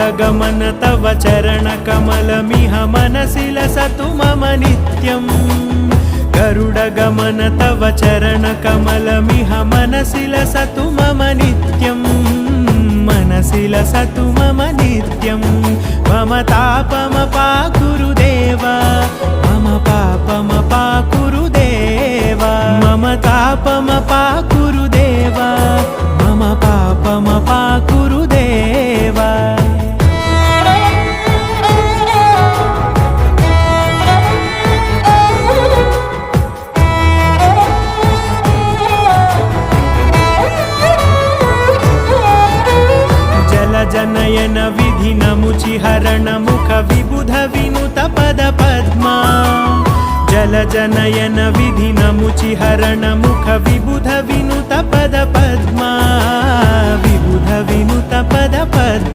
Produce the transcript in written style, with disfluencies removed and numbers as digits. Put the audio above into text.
गरुडगमन तव चरणकमलमिह मनसि लसतु मम नित्यम् गरुडगमन तव चरणकमलमिह मनसि लसतु मम नित्यम् मनसि लसतु मम नित्यम् मम तापमपाकुरुदेव मम पापमपाकुरुदेव मम तापमपाकुरुदेव मम पापमपाकुरुदेव जनयन विधिनमुचिहरण मुख विबुध विनुत पद पद्मा जलजनयन विधिनमुचिहरण मुख विबुध विनुत पद पद्मा विबुध विनुत पद पद्मा